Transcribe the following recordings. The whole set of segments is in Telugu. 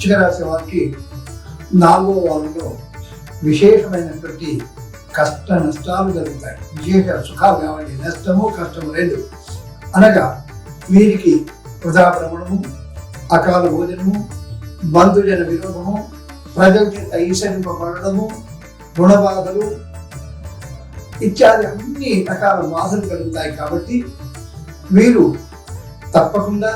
వృశ్చిక రాశి వారికి 4వ వారంలో విశేషమైనటువంటి కష్ట నష్టాలు జరుగుతాయి. విశేష సుఖాలు కావాలి, నష్టము కష్టము రెండు. అనగా వీరికి వృధాభ్రమణము, అకాల భోజనము, బంధుజన విరోధము, ప్రజల చేత ఈసరింపబడము, రుణబాధలు ఇత్యాది అన్ని రకాల బాధలు కలుగుతాయి. కాబట్టి వీరు తప్పకుండా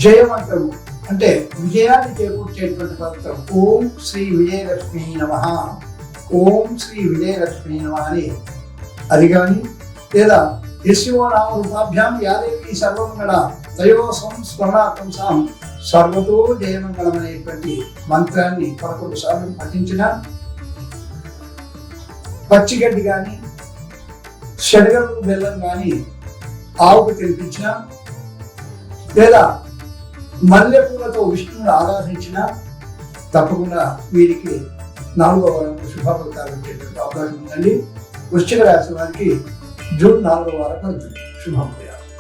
జయమంత్రము అంటే విజయాన్ని చేకూర్చేటువంటి మంత్రం ఓం శ్రీ విజయలక్ష్మీ నమః, ఓం శ్రీ విజయలక్ష్మీ నమః అని అది కానీ, లేదా యస్యో నామ రూపాభ్యాం యాదేవి సర్వమంగళ తయో సంస్మరణార్థం సాం సర్వతో జయమంగళం అనేటువంటి మంత్రాన్ని 11 సార్లు పఠించిన, పచ్చిగడ్డి కానీ శనగలు బెల్లం కానీ ఆవుకు తినిపించిన, లేదా మల్లెపూలతో విష్ణువుని ఆరాధించిన తప్పకుండా వీరికి 4వ వారంలో శుభఫలితాలు వచ్చేటువంటి అవకాశం ఉందండి. వృశ్చిక రాశి వారికి జూన్ 4వ వారం శుభం.